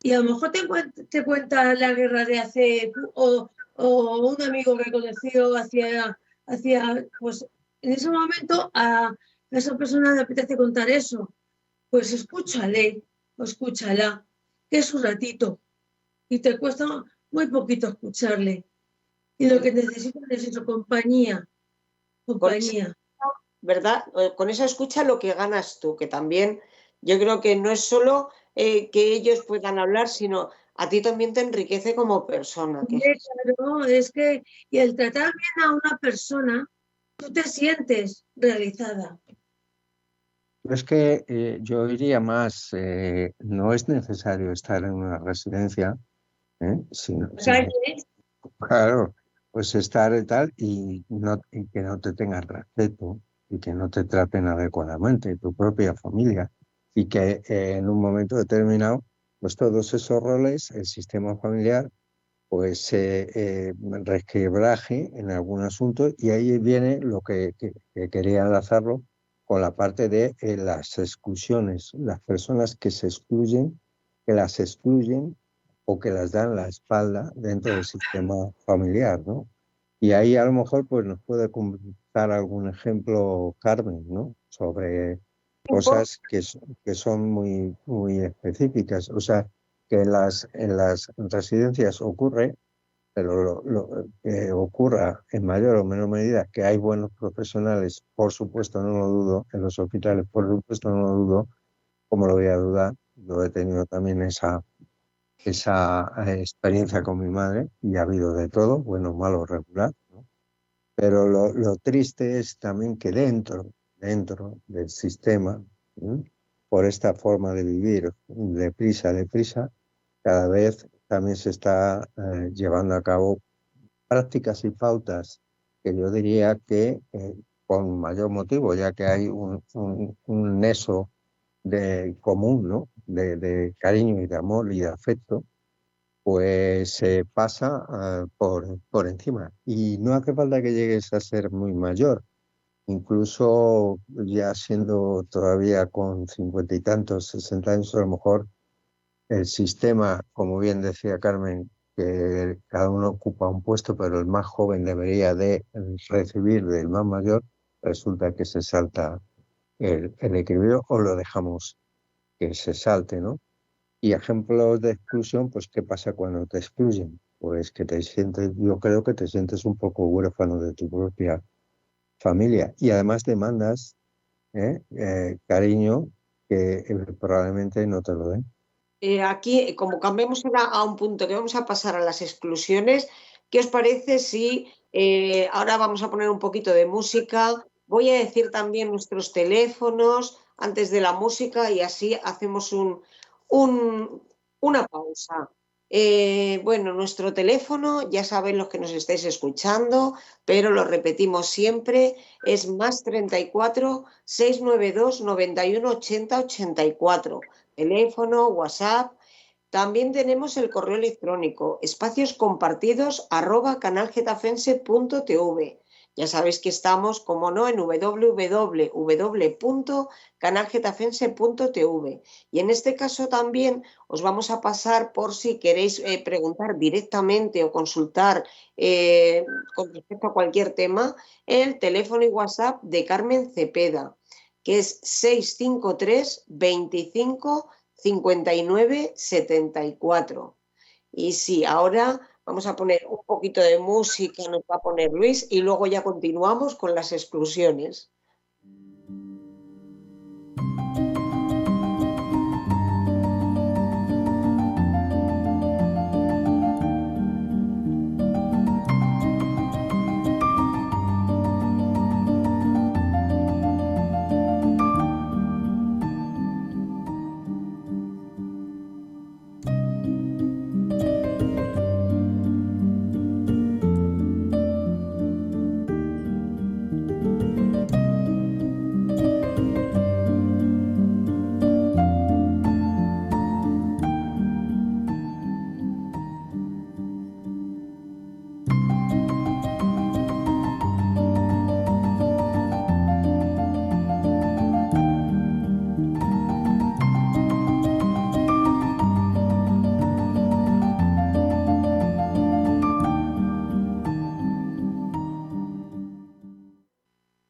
S4: y a lo mejor te cuenta la guerra de hace, o un amigo que conoció hacia, pues en ese momento a esa persona le apetece contar eso. Pues escúchale o escúchala, que es un ratito y te cuesta muy poquito escucharle. Y lo que necesitan es eso, compañía.
S2: ¿Verdad? Con esa escucha lo que ganas tú, que también yo creo que no es solo que ellos puedan hablar, sino a ti también te enriquece como persona.
S4: Claro, es que, y el tratar bien a una persona, tú te sientes realizada.
S3: Es que yo diría más, no es necesario estar en una residencia, sino, claro, pues estar y tal y que no te tengan respeto y que no te traten adecuadamente, tu propia familia, y que en un momento determinado, pues todos esos roles, el sistema familiar, pues se resquebraje en algún asunto, y ahí viene lo que quería enlazarlo con la parte de las exclusiones, las personas que se excluyen, que las excluyen o que las dan la espalda dentro del sistema familiar, ¿no? Y ahí a lo mejor pues nos puede comentar algún ejemplo Carmen, ¿no? Sobre cosas que son muy, muy específicas. O sea, que en las residencias ocurre, pero lo que ocurra en mayor o menor medida, que hay buenos profesionales, por supuesto no lo dudo, en los hospitales por supuesto no lo dudo, como lo voy a dudar, yo he tenido también esa experiencia con mi madre y ha habido de todo, bueno, malo, regular, ¿no? Pero lo triste es también que dentro del sistema, por esta forma de vivir deprisa, cada vez también se está llevando a cabo prácticas y pautas que yo diría que con mayor motivo, ya que hay un nexo común, ¿no? de cariño y de amor y de afecto, pues se pasa por encima. Y no hace falta que llegues a ser muy mayor. Incluso ya siendo todavía con 50 y tantos, 60 años, a lo mejor el sistema, como bien decía Carmen, que cada uno ocupa un puesto, pero el más joven debería de recibir del más mayor, resulta que se salta el equilibrio o lo dejamos que se salte, ¿no? Y ejemplos de exclusión, pues ¿qué pasa cuando te excluyen? Pues que te sientes, yo creo que te sientes un poco huérfano de tu propia familia y además demandas cariño que probablemente no te lo den.
S2: Aquí, como cambiamos ahora a un punto que vamos a pasar a las exclusiones, ¿qué os parece si ahora vamos a poner un poquito de música? Voy a decir también nuestros teléfonos antes de la música y así hacemos una pausa. Bueno, nuestro teléfono, ya saben los que nos estáis escuchando, pero lo repetimos siempre, es más 34 692 91 80 84. Teléfono, WhatsApp. También tenemos el correo electrónico espacioscompartidos@canalgetafense.tv. Ya sabéis que estamos, como no, en www.canalgetafense.tv. Y en este caso también os vamos a pasar por si queréis preguntar directamente o consultar con respecto a cualquier tema, el teléfono y WhatsApp de Carmen Cepeda, que es 653 25 59 74. Y sí, ahora vamos a poner un poquito de música, nos va a poner Luis, y luego ya continuamos con las exclusiones.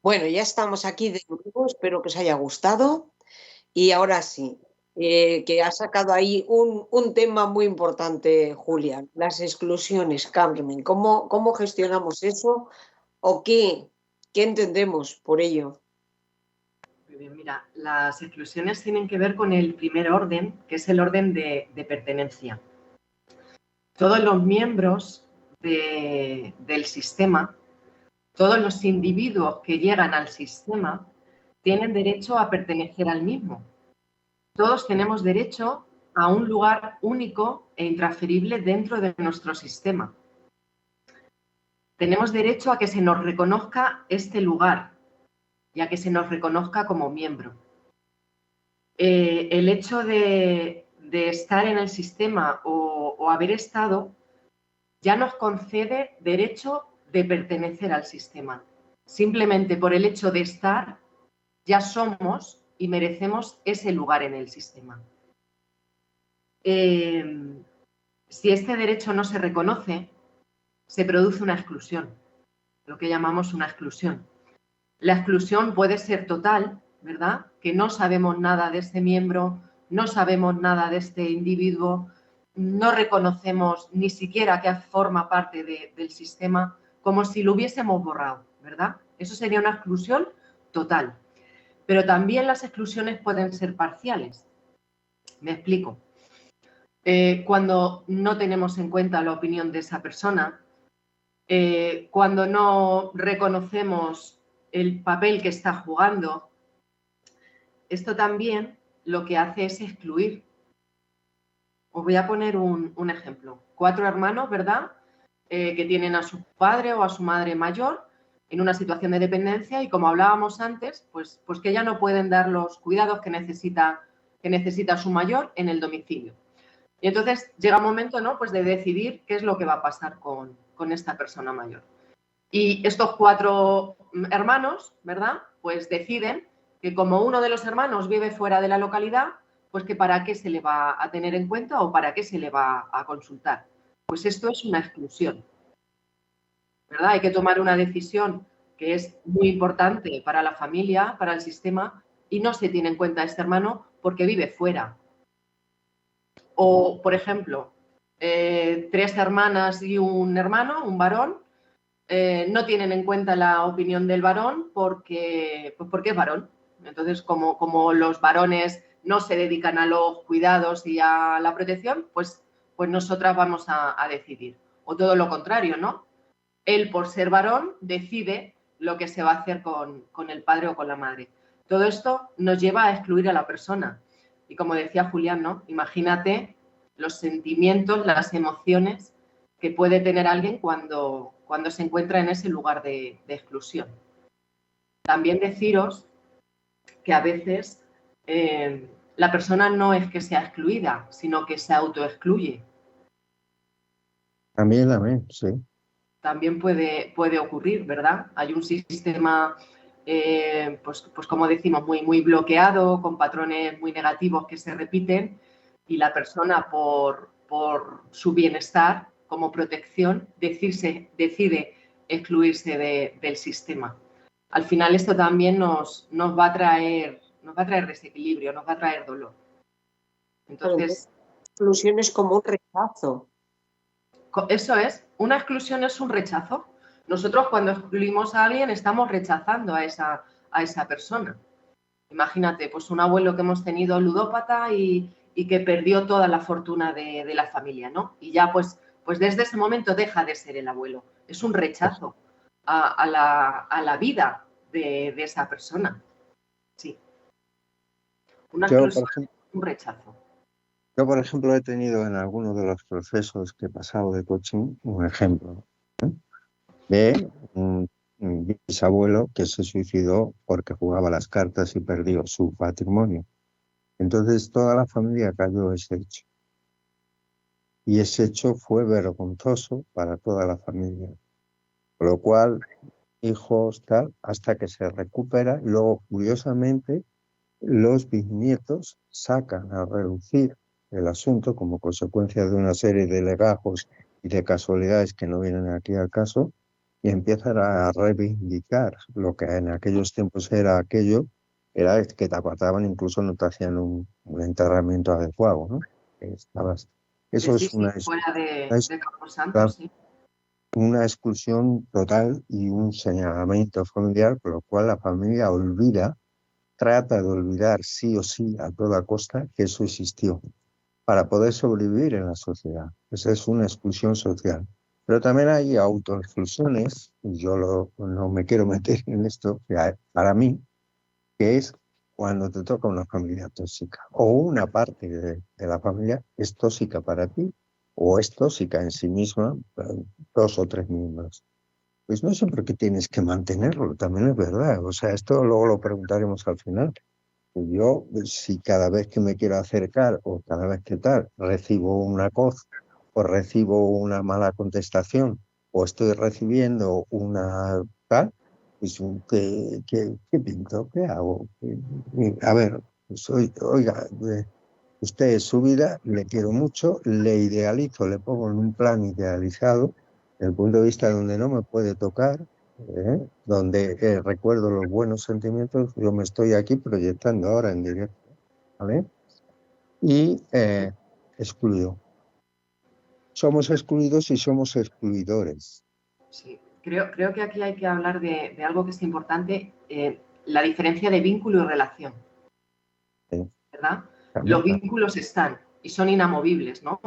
S2: Bueno, ya estamos aquí de nuevo, espero que os haya gustado. Y ahora sí, que ha sacado ahí un tema muy importante, Julián, las exclusiones, Carmen. ¿Cómo gestionamos eso o qué entendemos por ello?
S5: Muy bien, mira, las exclusiones tienen que ver con el primer orden, que es el orden de pertenencia. Todos los miembros del sistema, todos los individuos que llegan al sistema, tienen derecho a pertenecer al mismo. Todos tenemos derecho a un lugar único e intransferible dentro de nuestro sistema. Tenemos derecho a que se nos reconozca este lugar y a que se nos reconozca como miembro. El hecho de estar en el sistema o haber estado ya nos concede derecho de pertenecer al sistema. Simplemente por el hecho de estar ya somos y merecemos ese lugar en el sistema. Si este derecho no se reconoce, se produce una exclusión, lo que llamamos una exclusión. La exclusión puede ser total, ¿verdad? Que no sabemos nada de este miembro, no sabemos nada de este individuo, no reconocemos ni siquiera que forma parte del sistema, como si lo hubiésemos borrado, ¿verdad? Eso sería una exclusión total. Pero también las exclusiones pueden ser parciales. Me explico. Cuando no tenemos en cuenta la opinión de esa persona, cuando no reconocemos el papel que está jugando, esto también lo que hace es excluir. Os voy a poner un ejemplo. 4 hermanos, ¿verdad? Que tienen a su padre o a su madre mayor en una situación de dependencia y, como hablábamos antes, pues que ya no pueden dar los cuidados que necesita su mayor en el domicilio. Y entonces llega un momento, ¿no?, pues de decidir qué es lo que va a pasar con esta persona mayor. Y estos 4 hermanos, ¿verdad?, pues deciden que, como uno de los hermanos vive fuera de la localidad, pues que para qué se le va a tener en cuenta o para qué se le va a consultar. Pues esto es una exclusión, ¿verdad? Hay que tomar una decisión que es muy importante para la familia, para el sistema, y no se tiene en cuenta a este hermano porque vive fuera. O, por ejemplo, 3 hermanas y un hermano, un varón, no tienen en cuenta la opinión del varón porque es varón. Entonces, como los varones no se dedican a los cuidados y a la protección, pues nosotras vamos a decidir. O todo lo contrario, ¿no? Él, por ser varón, decide lo que se va a hacer con el padre o con la madre. Todo esto nos lleva a excluir a la persona. Y como decía Julián, ¿no?, imagínate los sentimientos, las emociones que puede tener alguien cuando se encuentra en ese lugar de exclusión. También deciros que a veces la persona no es que sea excluida, sino que se autoexcluye.
S3: También, sí.
S5: También puede ocurrir, ¿verdad? Hay un sistema, pues como decimos, muy bloqueado, con patrones muy negativos que se repiten, y la persona, por su bienestar, como protección, decide excluirse del sistema. Al final esto también nos va a traer desequilibrio, nos va a traer dolor. Entonces,
S2: exclusión es como un rechazo.
S5: Eso es, una exclusión es un rechazo. Nosotros, cuando excluimos a alguien, estamos rechazando a esa persona. Imagínate, pues un abuelo que hemos tenido ludópata y que perdió toda la fortuna de la familia, ¿no? Y ya pues desde ese momento deja de ser el abuelo. Es un rechazo a la vida de esa persona. Sí. Una exclusión es un rechazo.
S3: Yo, por ejemplo, he tenido en algunos de los procesos que he pasado de coaching un ejemplo de un bisabuelo que se suicidó porque jugaba las cartas y perdió su patrimonio. Entonces toda la familia cayó ese hecho. Y ese hecho fue vergonzoso para toda la familia. Con lo cual, hijos, tal, hasta que se recupera, y luego, curiosamente, los bisnietos sacan a relucir el asunto como consecuencia de una serie de legajos y de casualidades que no vienen aquí al caso, y empiezan a reivindicar lo que en aquellos tiempos era aquello, era que te apartaban, incluso no te hacían un enterramiento adecuado, ¿no? Eso
S5: sí,
S3: es una,
S5: fuera de Camposanto, sí.
S3: Una exclusión total y un señalamiento familiar, por lo cual la familia trata de olvidar sí o sí a toda costa que eso existió para poder sobrevivir en la sociedad. Esa es una exclusión social. Pero también hay autoexclusiones, y yo no me quiero meter en esto, para mí, que es cuando te toca una familia tóxica o una parte de la familia es tóxica para ti o es tóxica en sí misma, 2 o 3 miembros. Pues no siempre que tienes que mantenerlo, también es verdad. O sea, esto luego lo preguntaremos al final. Yo, si cada vez que me quiero acercar o cada vez que tal, recibo una cosa o recibo una mala contestación o estoy recibiendo una tal, pues ¿qué pinto? ¿Qué hago? A ver, pues, oiga, usted es su vida, le quiero mucho, le idealizo, le pongo en un plan idealizado, desde el punto de vista donde no me puede tocar, donde recuerdo los buenos sentimientos, yo me estoy aquí proyectando ahora en directo, ¿vale? Y excluido. Somos excluidos y somos excluidores.
S5: Sí, creo que aquí hay que hablar de algo que es importante, la diferencia de vínculo y relación, ¿verdad? Los vínculos están y son inamovibles, ¿no?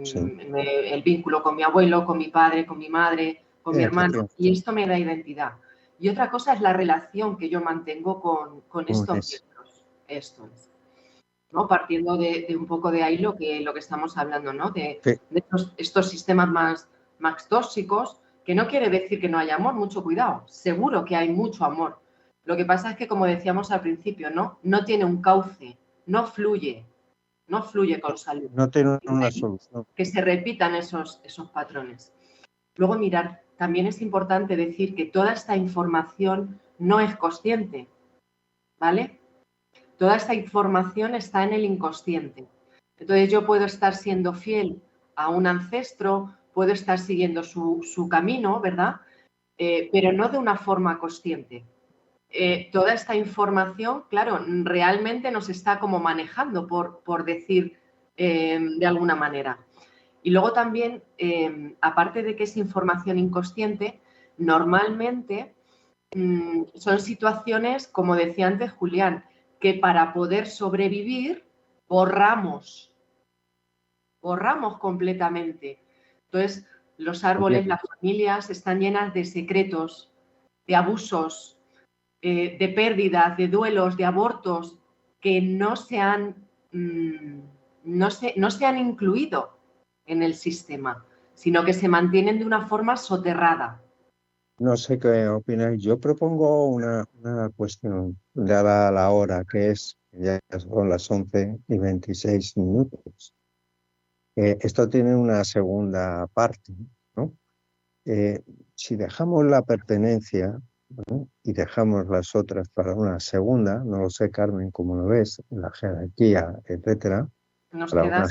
S5: Sí. El vínculo con mi abuelo, con mi padre, con mi madre, mi hermano, y esto me da identidad. Y otra cosa es la relación que yo mantengo con estos miembros. Esto es, ¿no? Partiendo de un poco de ahí lo que estamos hablando, ¿no? De estos sistemas más tóxicos, que no quiere decir que no haya amor, mucho cuidado. Seguro que hay mucho amor. Lo que pasa es que, como decíamos al principio, no tiene un cauce, no fluye con salud.
S3: No tiene una solución.
S5: Que se repitan esos patrones. Luego, mirar, también es importante decir que toda esta información no es consciente, ¿vale? Toda esta información está en el inconsciente. Entonces, yo puedo estar siendo fiel a un ancestro, puedo estar siguiendo su camino, ¿verdad? Pero no de una forma consciente. Toda esta información, claro, realmente nos está como manejando, por decir de alguna manera. Y luego también, aparte de que es información inconsciente, normalmente son situaciones, como decía antes Julián, que para poder sobrevivir borramos completamente. Entonces, los árboles, las familias están llenas de secretos, de abusos, de pérdidas, de duelos, de abortos que no se han incluido en el sistema, sino que se mantienen de una forma soterrada.
S3: No sé qué opináis. Yo propongo una cuestión, dada la hora, que ya son las 11:26. Esto tiene una segunda parte, ¿no? Si dejamos la pertenencia, ¿no? Y dejamos las otras para una segunda, no lo sé, Carmen, cómo lo ves, la jerarquía, etcétera.
S5: Nos queda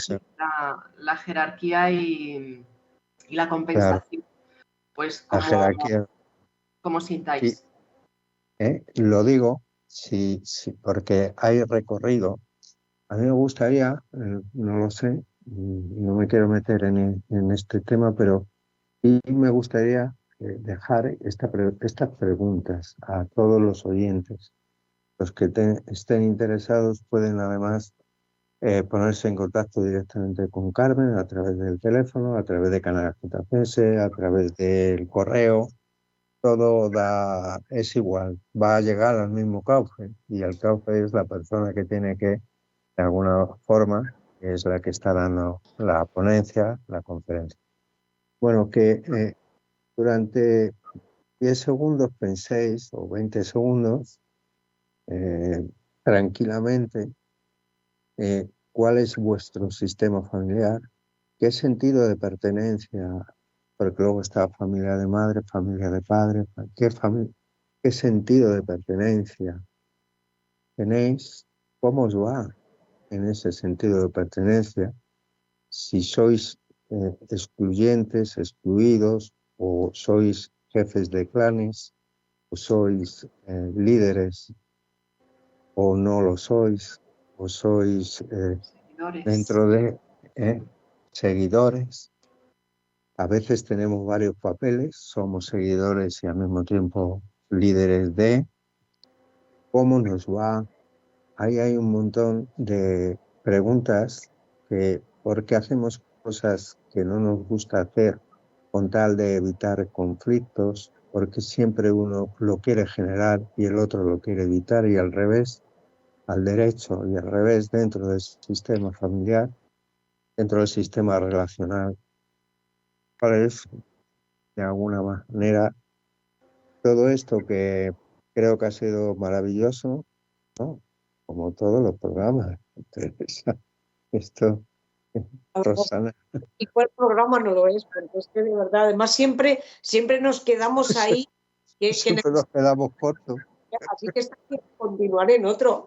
S5: la jerarquía y la compensación. Claro. Pues como,
S3: la jerarquía.
S5: Como sintáis.
S3: Sí. Lo digo sí, porque hay recorrido. A mí me gustaría, no lo sé, no me quiero meter en este tema, pero sí me gustaría dejar estas preguntas a todos los oyentes. Los que estén interesados pueden además ponerse en contacto directamente con Carmen a través del teléfono, a través de Canal JPS, a través del correo. Todo es igual, va a llegar al mismo cauce, y el cauce es la persona que tiene que, de alguna forma, es la que está dando la ponencia, la conferencia. Bueno, que durante 10 segundos penséis, o 20 segundos, tranquilamente, cuál es vuestro sistema familiar, qué sentido de pertenencia, porque luego está familia de madre, familia de padre, qué sentido de pertenencia tenéis, cómo os va en ese sentido de pertenencia, si sois excluyentes, excluidos, o sois jefes de clanes, o sois líderes, o no lo sois, o sois dentro de seguidores. A veces tenemos varios papeles, somos seguidores y al mismo tiempo líderes de. ¿Cómo nos va? Ahí hay un montón de preguntas que, ¿por qué hacemos cosas que no nos gusta hacer con tal de evitar conflictos? Porque siempre uno lo quiere generar y el otro lo quiere evitar, y al revés, al derecho y al revés, dentro del sistema familiar, dentro del sistema relacional. Para eso, de alguna manera, todo esto que creo que ha sido maravilloso, ¿no? Como todos los programas. Esto, Rosana.
S2: ¿Y cuál programa no lo es? Porque es que de verdad, además siempre nos quedamos ahí.
S3: Siempre nos quedamos cortos.
S2: Así que continuaré en otro.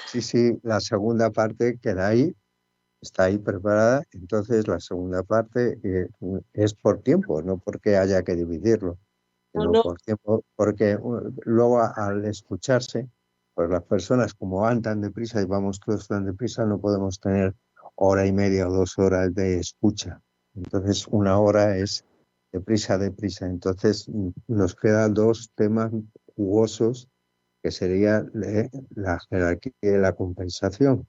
S3: Sí, la segunda parte queda ahí. Está ahí preparada, entonces la segunda parte es por tiempo, no porque haya que dividirlo, sino por tiempo, porque luego al escucharse, pues las personas como van tan deprisa y vamos todos tan deprisa, no podemos tener 1:30 o 2 horas de escucha. Entonces 1 hora es deprisa. Entonces nos quedan 2 temas jugosos, que sería la jerarquía y la compensación.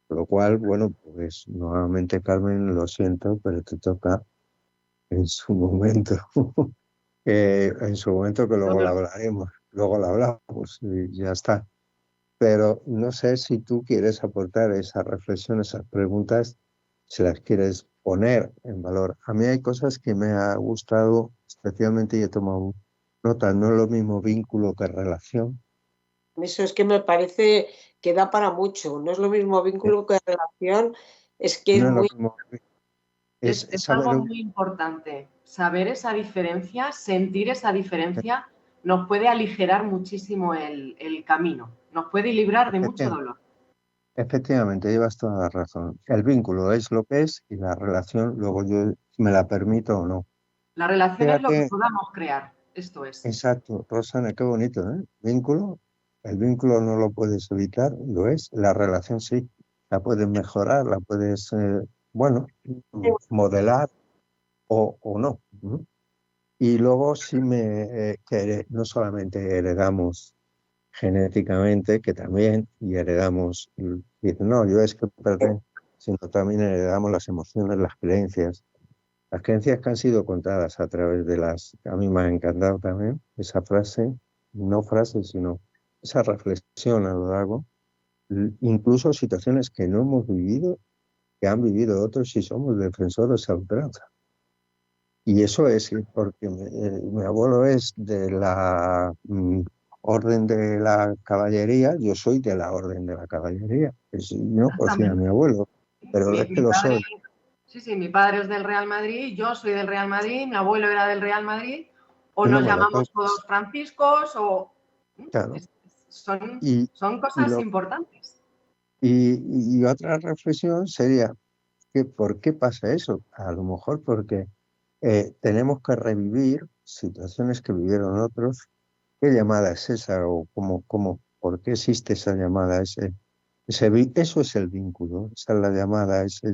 S3: Por lo cual, bueno, pues nuevamente, Carmen, lo siento, pero te toca en su momento. En su momento que luego la hablaremos, luego la hablamos y ya está. Pero no sé si tú quieres aportar esa reflexión, esas preguntas, si las quieres poner en valor. A mí hay cosas que me ha gustado especialmente y he tomado nota. No es lo mismo vínculo que relación.
S2: Eso es que me parece que da para mucho. No es lo mismo vínculo que relación, es que es
S3: No es lo
S2: muy...
S3: mismo.
S5: Es
S3: Saber
S5: algo muy importante. Saber esa diferencia, sentir esa diferencia, nos puede aligerar muchísimo el camino. Nos puede librar de mucho dolor.
S3: Efectivamente, llevas toda la razón. El vínculo es lo que es y la relación luego yo me la permito o no.
S5: La relación es lo que
S3: Fíjate,
S5: podamos crear. Esto es.
S3: exacto, Rosana, qué bonito, ¿eh? Vínculo, el vínculo no lo puedes evitar, lo es. La relación sí, la puedes mejorar, la puedes, bueno, modelar o no. ¿No? Y luego sí que no solamente heredamos genéticamente, que también, y heredamos, no, yo es que perdón, sino también heredamos las emociones, las creencias que han sido contadas a través de a mí me ha encantado también esa frase, no frase, sino esa reflexión a lo largo, incluso situaciones que no hemos vivido, que han vivido otros y somos defensores a ultranza. Y eso es porque mi abuelo es de la orden de la caballería, yo soy de la orden de la caballería. No conocía a mi abuelo, pero es que lo
S5: padre,
S3: soy.
S5: sí, mi padre es del Real Madrid, yo soy del Real Madrid, mi abuelo era del Real Madrid, o
S3: Y no
S5: nos
S3: me lo
S5: llamamos
S3: toques.
S5: todos Franciscos, o...
S3: Claro.
S5: Son cosas importantes.
S3: Y otra reflexión sería que ¿por qué pasa eso? A lo mejor porque tenemos que revivir situaciones que vivieron otros. ¿Qué llamada es esa? ¿O por qué existe esa llamada? Eso es el vínculo, esa es la llamada, esa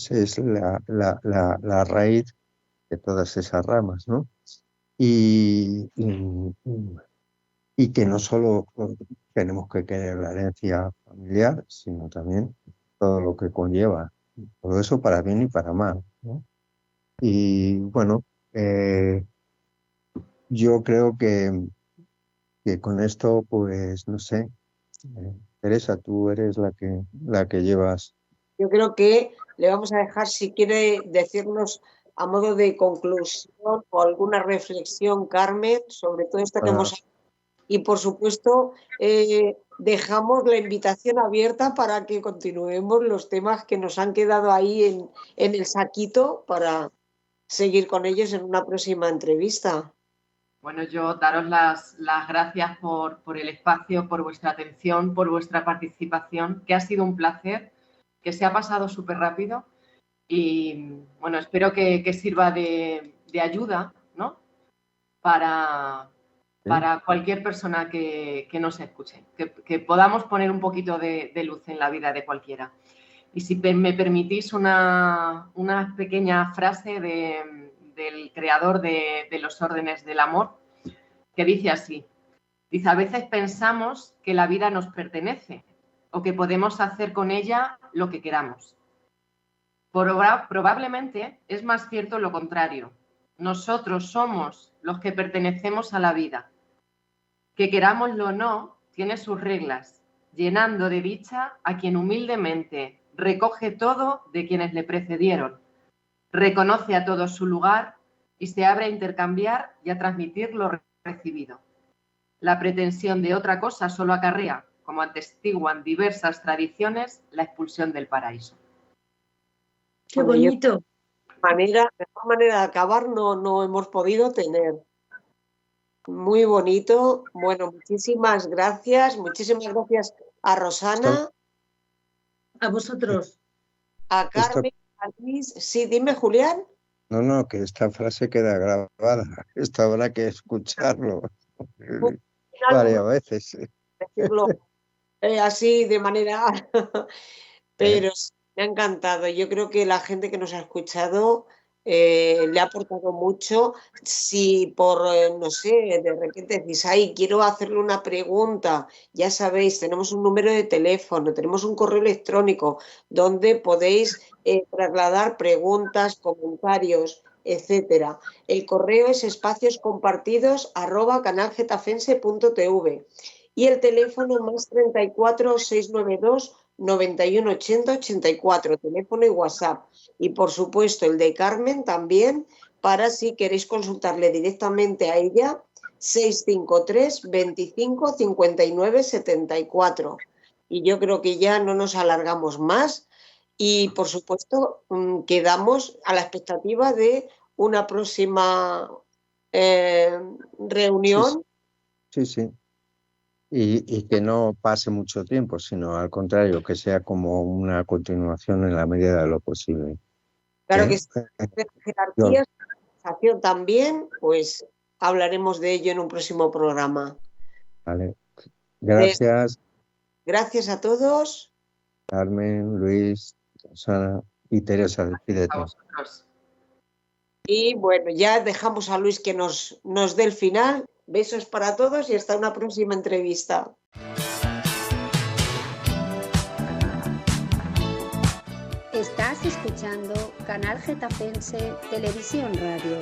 S3: es la raíz de todas esas ramas, ¿no? Y, y, y que no solo tenemos que querer la herencia familiar, sino también todo lo que conlleva. Todo eso para bien y para mal, ¿no? Y bueno, yo creo que con esto, pues, no sé, Teresa, tú eres la que llevas.
S2: Yo creo que le vamos a dejar, si quiere decirnos a modo de conclusión o alguna reflexión, Carmen, sobre todo esto que hemos hablado. Y, por supuesto, dejamos la invitación abierta para que continuemos los temas que nos han quedado ahí en el saquito para seguir con ellos en una próxima entrevista.
S5: Bueno, yo daros las gracias por el espacio, por vuestra atención, por vuestra participación, que ha sido un placer, que se ha pasado súper rápido y, bueno, espero que sirva de ayuda, ¿no? Para cualquier persona que nos escuche, que podamos poner un poquito de luz en la vida de cualquiera. Y si me permitís una pequeña frase del creador de los órdenes del amor, que dice así, dice, a veces pensamos que la vida nos pertenece o que podemos hacer con ella lo que queramos. Probablemente es más cierto lo contrario. Nosotros somos los que pertenecemos a la vida. Que querámoslo o no, tiene sus reglas, llenando de dicha a quien humildemente recoge todo de quienes le precedieron, reconoce a todos su lugar y se abre a intercambiar y a transmitir lo recibido. La pretensión de otra cosa solo acarrea, como atestiguan diversas tradiciones, la expulsión del paraíso.
S4: ¡Qué bonito!
S2: Mejor manera de acabar no hemos podido tener. Muy bonito. Bueno, muchísimas gracias. Muchísimas gracias a Rosana.
S4: A vosotros.
S2: A Carmen, a Luis. Sí, dime, Julián.
S3: No, que esta frase queda grabada. Esto habrá que escucharlo varias veces.
S2: Decirlo así de manera... Pero me ha encantado. Yo creo que la gente que nos ha escuchado le ha aportado mucho. Si por, no sé, de repente decís, ay, quiero hacerle una pregunta, ya sabéis, tenemos un número de teléfono, tenemos un correo electrónico donde podéis trasladar preguntas, comentarios. etcétera. El correo es espacioscompartidos@canalgetafense.tv y el teléfono más 34 692 91 80 84, teléfono y WhatsApp. Y por supuesto el de Carmen también, para si queréis consultarle directamente a ella, 653 25 59 74. Y yo creo que ya no nos alargamos más y por supuesto quedamos a la expectativa de una próxima reunión.
S3: Sí. Y que no pase mucho tiempo, sino al contrario, que sea como una continuación en la medida de lo posible.
S2: Claro que sí. Jerarquías, organización también, pues hablaremos de ello en un próximo programa.
S3: Vale. Gracias.
S2: Gracias a todos.
S3: Carmen, Luis, Rosana y Teresa, despídete.
S2: Y bueno, ya dejamos a Luis que nos dé el final. Besos para todos y hasta una próxima entrevista.
S1: Estás escuchando Canal Getafense Televisión Radio.